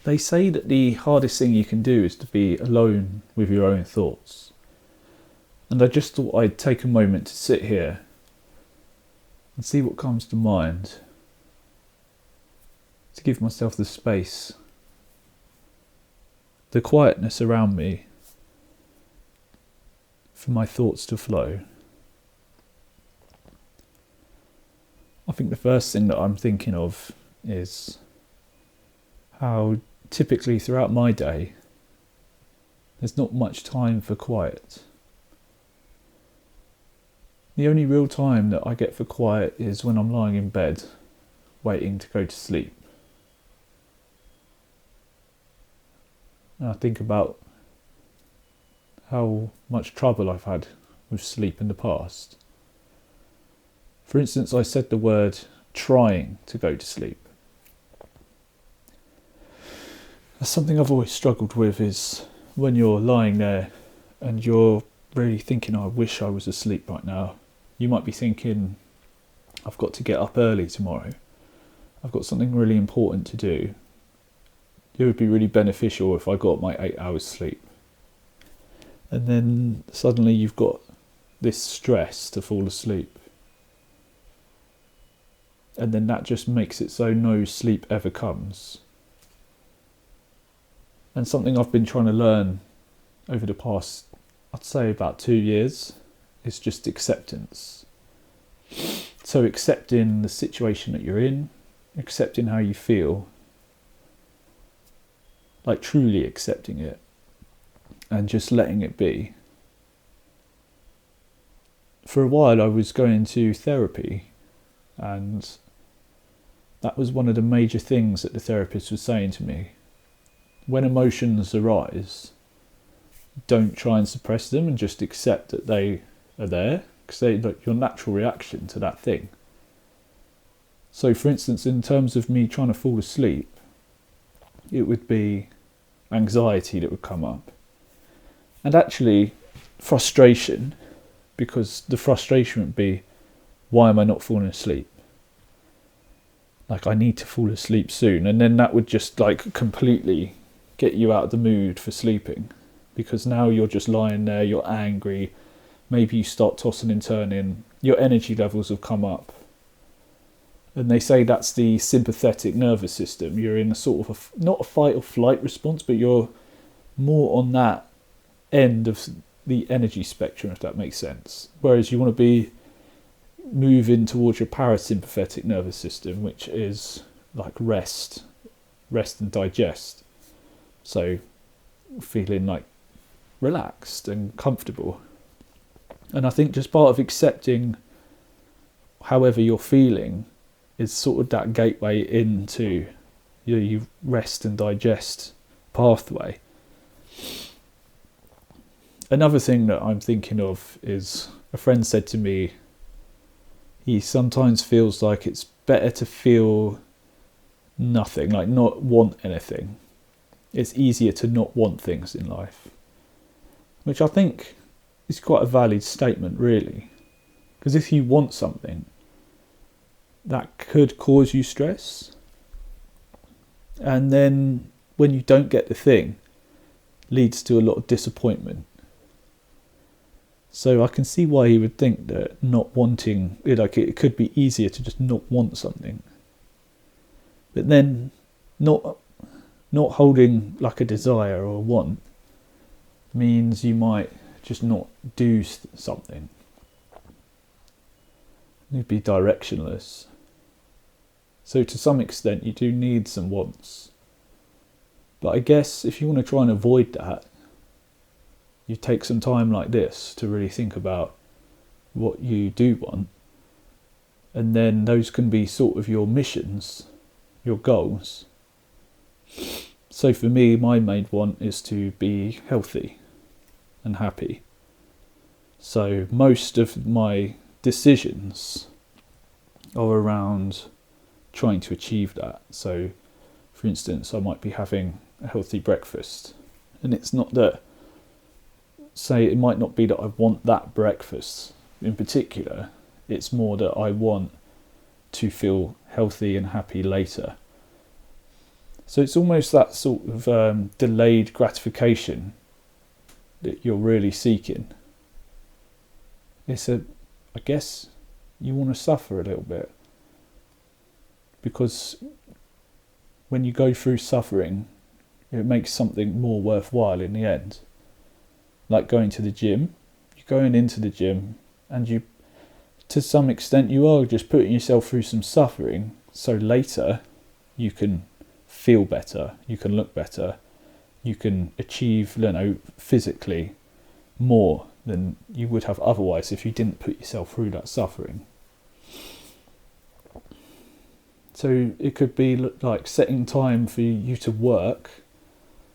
They say that the hardest thing you can do is to be alone with your own thoughts. And I just thought I'd take a moment to sit here and see what comes to mind, to give myself the space, the quietness around me, for my thoughts to flow. I think the first thing that I'm thinking of is how typically throughout my day there's not much time for quiet. The only real time that I get for quiet is when I'm lying in bed waiting to go to sleep. And I think about how much trouble I've had with sleep in the past. For instance, I said the word trying to go to sleep. That's something I've always struggled with, is when you're lying there and you're really thinking, I wish I was asleep right now. You might be thinking, I've got to get up early tomorrow. I've got something really important to do. It would be really beneficial if I got my 8 hours sleep. And then suddenly you've got this stress to fall asleep. And then that just makes it so no sleep ever comes. And something I've been trying to learn over the past, I'd say about 2 years, is just acceptance. So accepting the situation that you're in, accepting how you feel, like truly accepting it, and just letting it be. For a while I was going to therapy, and that was one of the major things that the therapist was saying to me. When emotions arise, don't try and suppress them and just accept that they are there, because they're like your natural reaction to that thing. So for instance, in terms of me trying to fall asleep, it would be anxiety that would come up. And actually frustration, because the frustration would be, why am I not falling asleep? Like, I need to fall asleep soon. And then that would just like completely get you out of the mood for sleeping, because now you're just lying there, you're angry, maybe you start tossing and turning, your energy levels have come up. And they say that's the sympathetic nervous system. You're in a sort of not a fight or flight response, but you're more on that end of the energy spectrum, if that makes sense. Whereas you want to be moving towards your parasympathetic nervous system, which is like rest and digest. So feeling like relaxed and comfortable. And I think just part of accepting however you're feeling is sort of that gateway into your rest and digest pathway. Another thing that I'm thinking of is, a friend said to me, he sometimes feels like it's better to feel nothing, like not want anything. It's easier to not want things in life, which I think is quite a valid statement, really. Because if you want something, that could cause you stress. And then when you don't get the thing, leads to a lot of disappointment. So I can see why he would think that not wanting, like it could be easier to just not want something. But then not holding like a desire or a want means you might just not do something. You'd be directionless. So to some extent you do need some wants. But I guess if you want to try and avoid that, you take some time like this to really think about what you do want. And then those can be sort of your missions, your goals. So for me, my main want is to be healthy and happy. So most of my decisions are around trying to achieve that. So for instance, I might be having a healthy breakfast, and it's not that, say, it might not be that I want that breakfast in particular, it's more that I want to feel healthy and happy later. So it's almost that sort of delayed gratification that you're really seeking. I guess you want to suffer a little bit, because when you go through suffering, it makes something more worthwhile in the end. Like going to the gym, you're going into the gym and you, to some extent, you are just putting yourself through some suffering, so later you can feel better, you can look better, you can achieve, physically more than you would have otherwise if you didn't put yourself through that suffering. So it could be like setting time for you to work.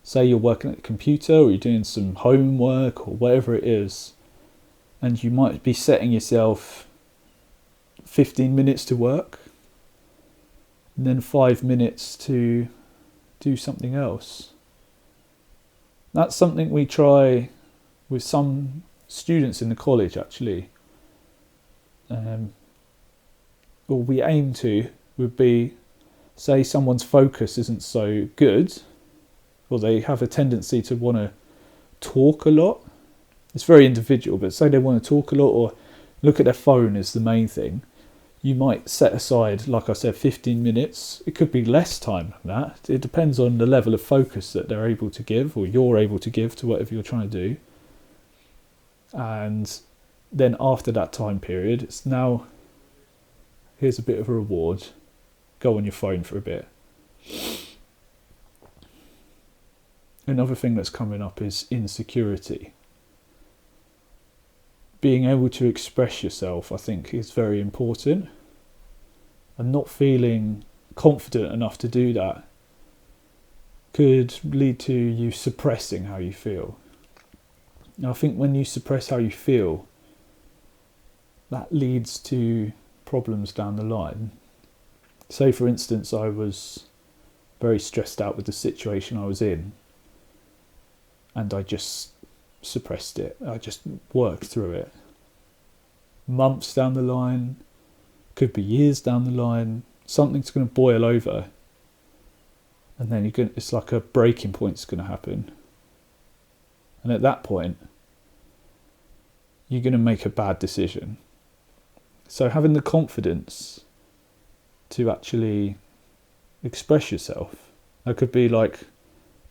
Say you're working at the computer, or you're doing some homework or whatever it is, and you might be setting yourself 15 minutes to work and then 5 minutes to do something else. That's something we try with some students in the college, actually. What we aim to would be, say someone's focus isn't so good, or they have a tendency to want to talk a lot. It's very individual, but say they want to talk a lot or look at their phone is the main thing. You might set aside, like I said, 15 minutes. It could be less time than that. It depends on the level of focus that they're able to give, or you're able to give to whatever you're trying to do. And then after that time period, it's now, here's a bit of a reward. Go on your phone for a bit. Another thing that's coming up is insecurity. Being able to express yourself, I think, is very important. And not feeling confident enough to do that could lead to you suppressing how you feel. Now, I think when you suppress how you feel, that leads to problems down the line. Say, for instance, I was very stressed out with the situation I was in, and I just suppressed it. I just worked through it. Months down the line, could be years down the line, something's going to boil over, and then it's like a breaking point's going to happen. And at that point, you're going to make a bad decision. So having the confidence to actually express yourself, that could be like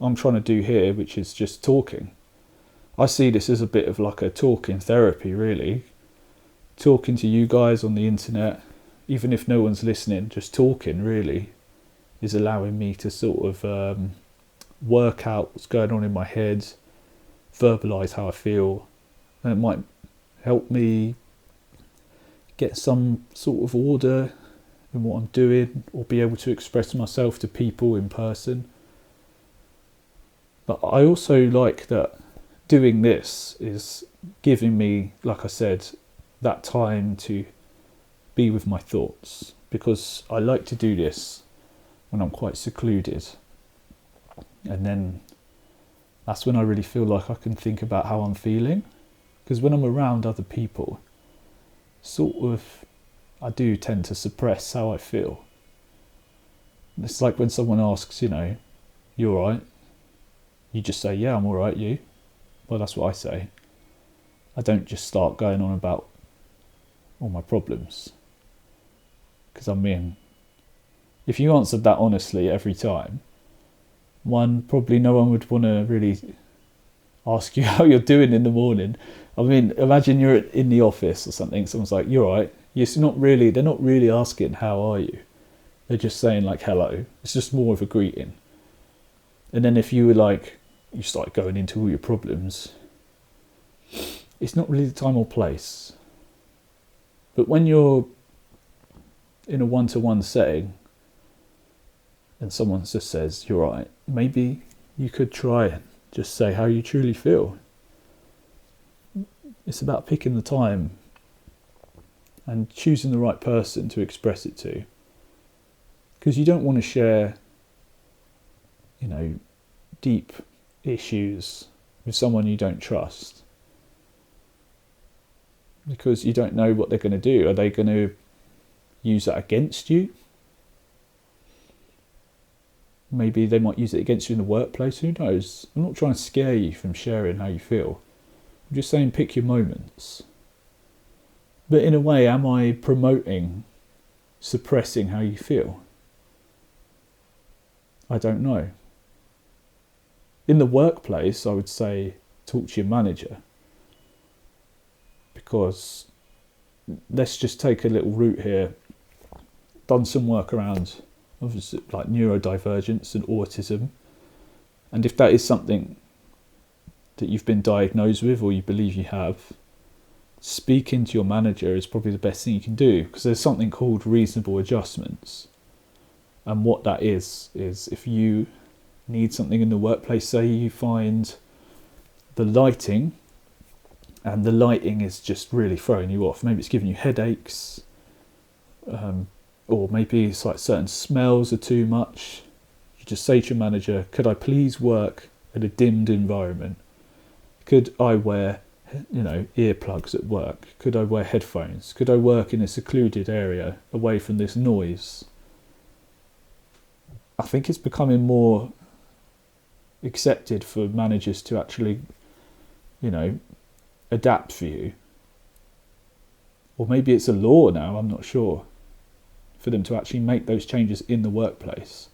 I'm trying to do here, which is just talking. I see this as a bit of like a talking therapy, really. Talking to you guys on the internet, even if no one's listening, just talking really is allowing me to sort of work out what's going on in my head, verbalise how I feel, and it might help me get some sort of order in what I'm doing, or be able to express myself to people in person. But I also like that doing this is giving me, like I said, that time to be with my thoughts, because I like to do this when I'm quite secluded, and then that's when I really feel like I can think about how I'm feeling. Because when I'm around other people, I do tend to suppress how I feel. It's like when someone asks, you alright? You just say, yeah, I'm alright, you? Well, that's what I say. I don't just start going on about all my problems. Because if you answered that honestly every time, probably no one would want to really ask you how you're doing in the morning. Imagine you're in the office or something, someone's like, you're right. They're not really asking, how are you? They're just saying like, hello. It's just more of a greeting. And then if you start going into all your problems, it's not really the time or place. But when you're in a one-to-one setting and someone just says, you're right, maybe you could try and just say how you truly feel. It's about picking the time and choosing the right person to express it to. Because you don't want to share, deep issues with someone you don't trust. Because you don't know what they're going to do. Are they going to use that against you? Maybe they might use it against you in the workplace, who knows? I'm not trying to scare you from sharing how you feel. I'm just saying pick your moments. But in a way, am I promoting suppressing how you feel? I don't know. In the workplace, I would say talk to your manager. Because let's just take a little route here. Done some work around obviously like neurodivergence and autism. And if that is something that you've been diagnosed with or you believe you have, speaking to your manager is probably the best thing you can do, because there's something called reasonable adjustments. And what that is if you need something in the workplace, say you find the lighting is just really throwing you off. Maybe it's giving you headaches, or maybe it's like certain smells are too much. You just say to your manager, could I please work in a dimmed environment? Could I wear, earplugs at work? Could I wear headphones? Could I work in a secluded area away from this noise? I think it's becoming more accepted for managers to actually, adapt for you. Or maybe it's a law now, I'm not sure, for them to actually make those changes in the workplace.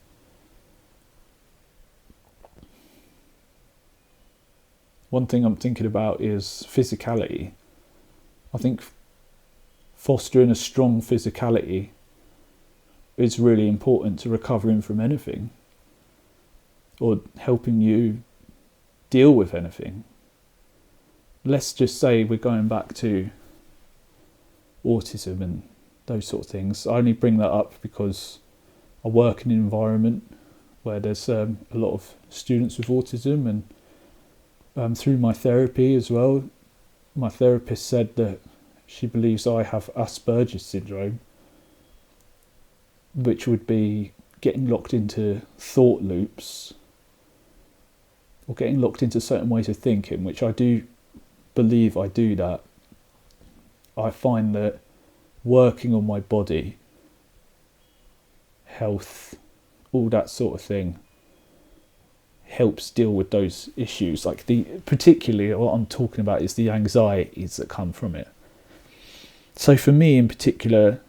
One thing I'm thinking about is physicality. I think fostering a strong physicality is really important to recovering from anything, or helping you deal with anything. Let's just say we're going back to autism and those sort of things. I only bring that up because I work in an environment where there's a lot of students with autism, and through my therapy as well, my therapist said that she believes I have Asperger's syndrome, which would be getting locked into thought loops or getting locked into certain ways of thinking, which I do believe I do that. I find that working on my body, health, all that sort of thing, helps deal with those issues. Like particularly what I'm talking about is the anxieties that come from it. So for me in particular,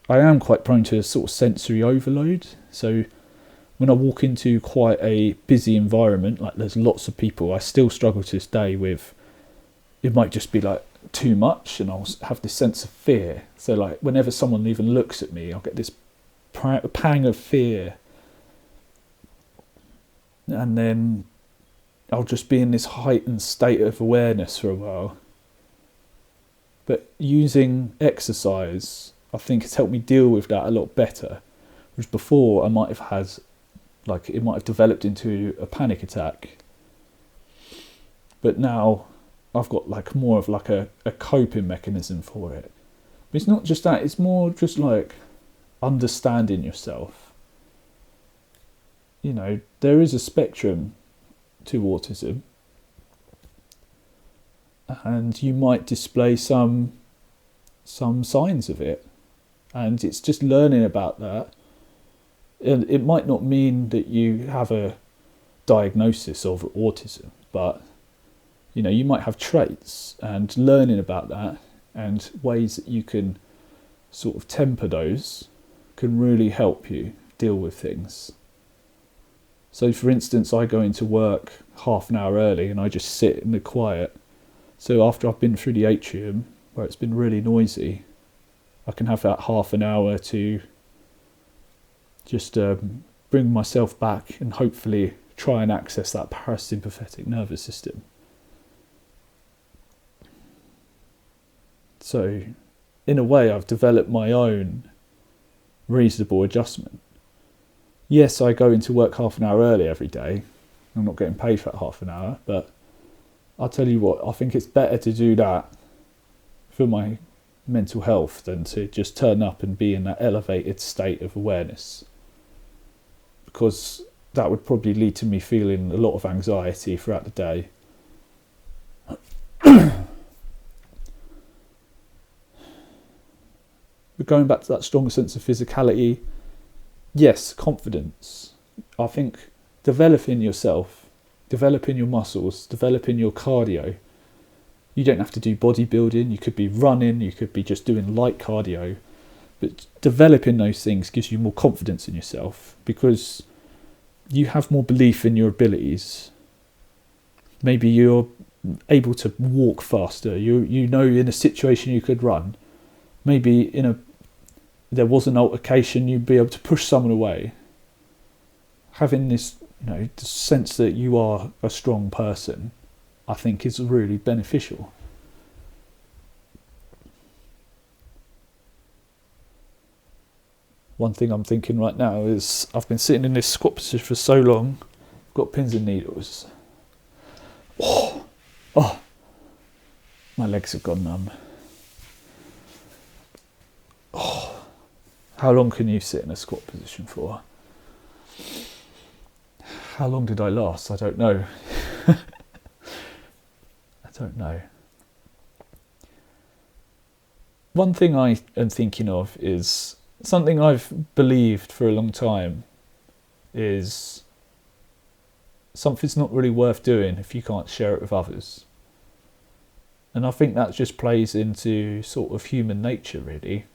I am quite prone to sort of sensory overload. So when I walk into quite a busy environment, like there's lots of people, I still struggle to this day with, it might just be like too much, and I'll have this sense of fear. So like whenever someone even looks at me, I'll get this pang of fear. And then I'll just be in this heightened state of awareness for a while. But using exercise, I think it's helped me deal with that a lot better. Whereas before, I might have had, it might have developed into a panic attack. But now I've got more of a coping mechanism for it. But it's not just that, it's more just understanding yourself. There is a spectrum to autism, and you might display some signs of it, and it's just learning about that. And it might not mean that you have a diagnosis of autism, but you might have traits, and learning about that and ways that you can sort of temper those can really help you deal with things. So for instance, I go into work half an hour early and I just sit in the quiet. So after I've been through the atrium, where it's been really noisy, I can have that half an hour to just bring myself back and hopefully try and access that parasympathetic nervous system. So in a way, I've developed my own reasonable adjustment. Yes, I go into work half an hour early every day. I'm not getting paid for that half an hour, but I'll tell you what, I think it's better to do that for my mental health than to just turn up and be in that elevated state of awareness. Because that would probably lead to me feeling a lot of anxiety throughout the day. But going back to that strong sense of physicality, yes, confidence. I think developing yourself, developing your muscles, developing your cardio. You don't have to do bodybuilding, you could be running, you could be just doing light cardio. But developing those things gives you more confidence in yourself because you have more belief in your abilities. Maybe you're able to walk faster. You know in a situation you could run. Maybe there was an altercation, you'd be able to push someone away. Having this, the sense that you are a strong person, I think is really beneficial. One thing I'm thinking right now is I've been sitting in this squat position for so long, I've got pins and needles. Oh, my legs have gone numb. Oh, how long can you sit in a squat position for? How long did I last? I don't know. I don't know. One thing I am thinking of is something I've believed for a long time is something's not really worth doing if you can't share it with others. And I think that just plays into sort of human nature, really.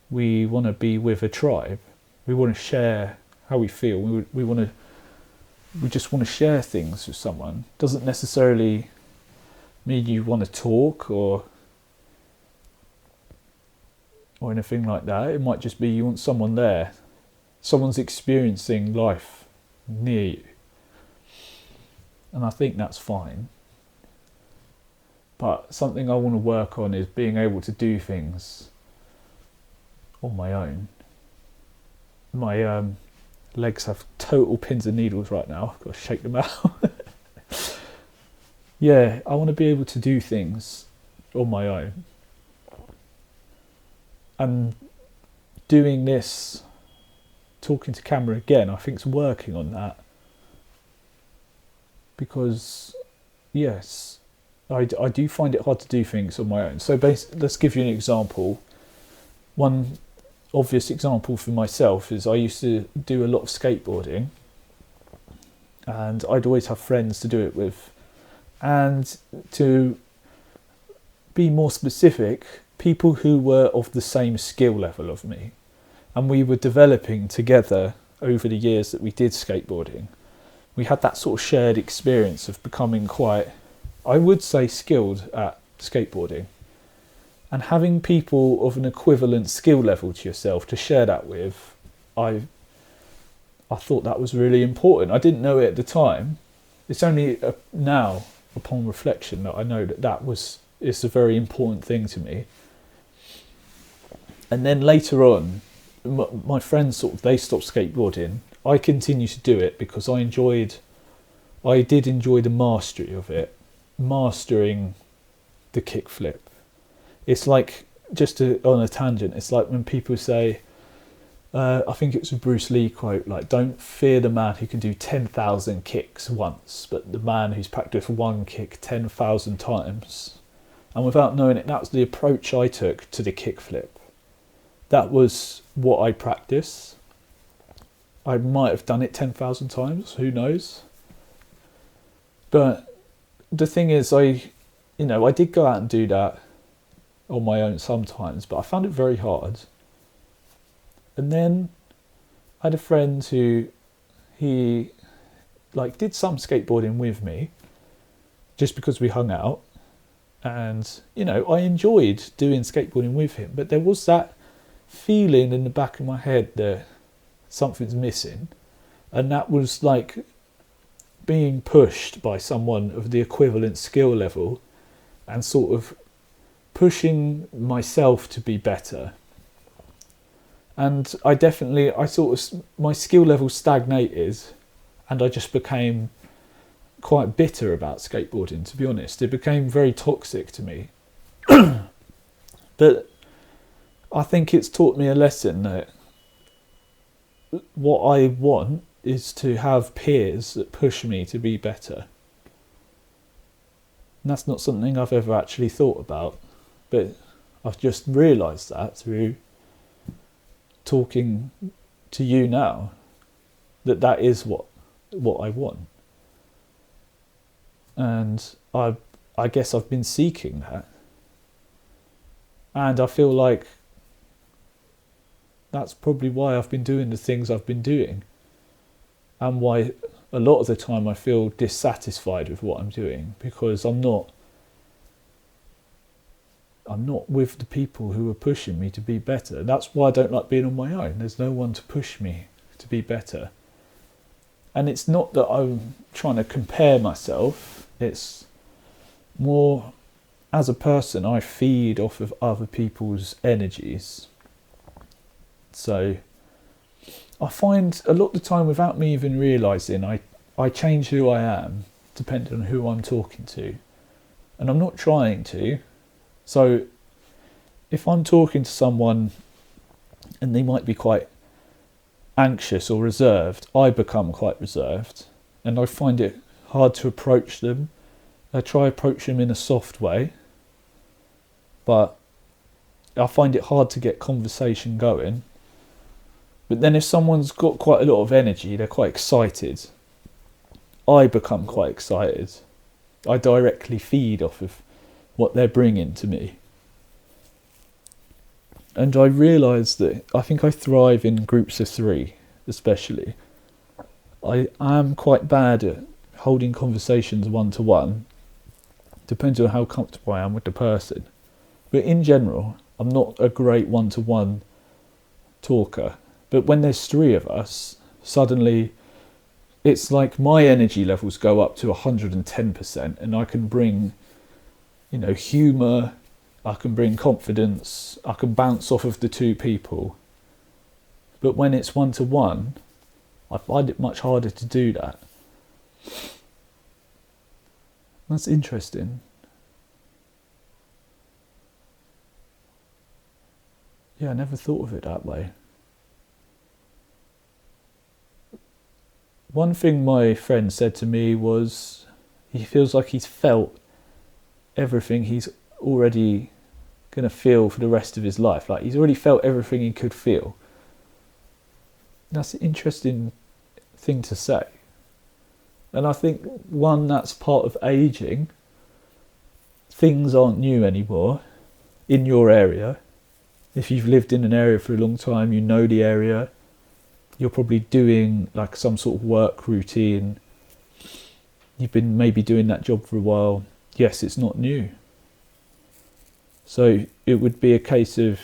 We want to be with a tribe. We want to share how we feel. We just want to share things with someone. Doesn't necessarily mean you want to talk or anything like that. It might just be you want someone there. Someone's experiencing life near you. And I think that's fine. But something I want to work on is being able to do things on my own. My legs have total pins and needles right now. I've got to shake them out. Yeah, I want to be able to do things on my own. And doing this, talking to camera again, I think it's working on that. Because, yes, I do find it hard to do things on my own. So let's give you an example. One obvious example for myself is I used to do a lot of skateboarding. And I'd always have friends to do it with. And to be more specific, people who were of the same skill level of me. And we were developing together over the years that we did skateboarding. We had that sort of shared experience of becoming quite, I would say, skilled at skateboarding. And having people of an equivalent skill level to yourself to share that with, I thought that was really important. I didn't know it at the time. It's only now, upon reflection, that I know that it's a very important thing to me. And then later on, my friends they stopped skateboarding. I continued to do it because I did enjoy the mastery of it, mastering the kickflip. It's like, on a tangent, it's like when people say, I think it's a Bruce Lee quote, like, don't fear the man who can do 10,000 kicks once, but the man who's practiced one kick 10,000 times. And without knowing it, that was the approach I took to the kickflip. That was what I practiced. I might have done it 10,000 times, who knows? But the thing is, I did go out and do that on my own sometimes, but I found it very hard. And then I had a friend who did some skateboarding with me just because we hung out. And, I enjoyed doing skateboarding with him, but there was that feeling in the back of my head that something's missing. And that was like being pushed by someone of the equivalent skill level and sort of pushing myself to be better. And my skill level stagnated and I just became quite bitter about skateboarding, to be honest. It became very toxic to me. But I think it's taught me a lesson that what I want is to have peers that push me to be better. And that's not something I've ever actually thought about, but I've just realised that through talking to you now. that is what I want. And I guess I've been seeking that. And I feel like that's probably why I've been doing the things I've been doing. And why a lot of the time I feel dissatisfied with what I'm doing, because I'm not with the people who are pushing me to be better. That's why I don't like being on my own. There's no one to push me to be better. And it's not that I'm trying to compare myself. It's more, as a person, I feed off of other people's energies. So I find a lot of the time, without me even realising, I change who I am depending on who I'm talking to. And I'm not trying to. So if I'm talking to someone and they might be quite anxious or reserved, I become quite reserved. And I find it hard to approach them. I try to approach them in a soft way. But I find it hard to get conversation going. But then if someone's got quite a lot of energy, they're quite excited, I become quite excited. I directly feed off of what they're bringing to me. And I realise that I think I thrive in groups of three, especially. I am quite bad at holding conversations one-to-one. Depends on how comfortable I am with the person. But in general, I'm not a great one-to-one talker. But when there's three of us, suddenly it's like my energy levels go up to 110%, and I can bring, humour, I can bring confidence, I can bounce off of the two people. But when it's one-to-one, I find it much harder to do that. That's interesting. Yeah, I never thought of it that way. One thing my friend said to me was he feels like he's felt everything he's already going to feel for the rest of his life. Like he's already felt everything he could feel. That's an interesting thing to say. And I think, one, that's part of aging. Things aren't new anymore in your area. If you've lived in an area for a long time, you know the area. You're probably doing like some sort of work routine. You've been maybe doing that job for a while. Yes, it's not new. So it would be a case of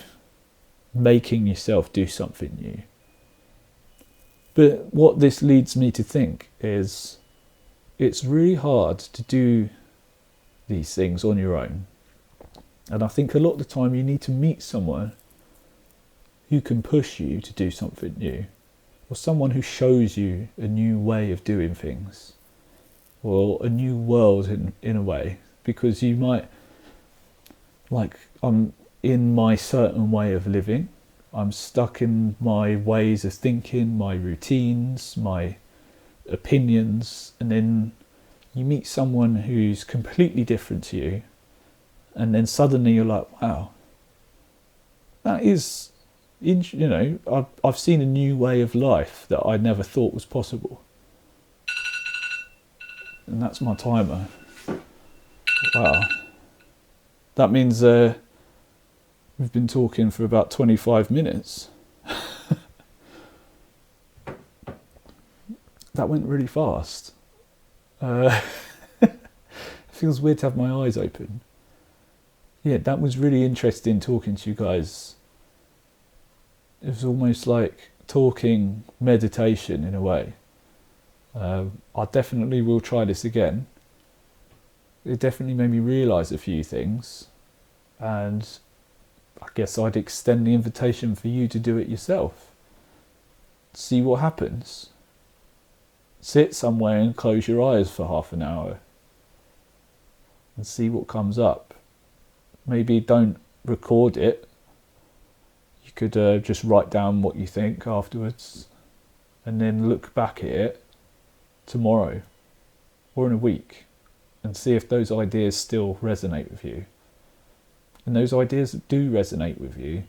making yourself do something new. But what this leads me to think is it's really hard to do these things on your own. And I think a lot of the time you need to meet someone who can push you to do something new. Or someone who shows you a new way of doing things, or a new world in a way, because you might, like, I'm in my certain way of living, I'm stuck in my ways of thinking, my routines, my opinions, and then you meet someone who's completely different to you, and then suddenly you're like, wow, that is... I've seen a new way of life that I never thought was possible. And that's my timer. Wow. That means we've been talking for about 25 minutes. That went really fast. It feels weird to have my eyes open. Yeah, that was really interesting talking to you guys. It was almost like talking meditation in a way. I definitely will try this again. It definitely made me realise a few things. And I guess I'd extend the invitation for you to do it yourself. See what happens. Sit somewhere and close your eyes for half an hour. And see what comes up. Maybe don't record it. You could just write down what you think afterwards, and then look back at it tomorrow or in a week and see if those ideas still resonate with you. And those ideas that do resonate with you,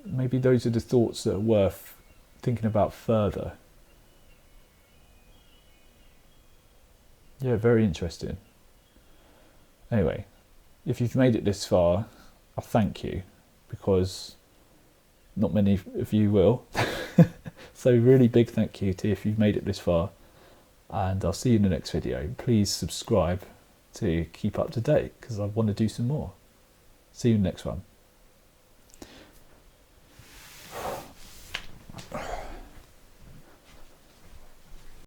maybe those are the thoughts that are worth thinking about further. Yeah, very interesting. Anyway, if you've made it this far, I thank you, because not many of you will. So really big thank you to if you've made it this far, and I'll see you in the next video. Please subscribe to keep up to date, because I want to do some more. See you in the next one.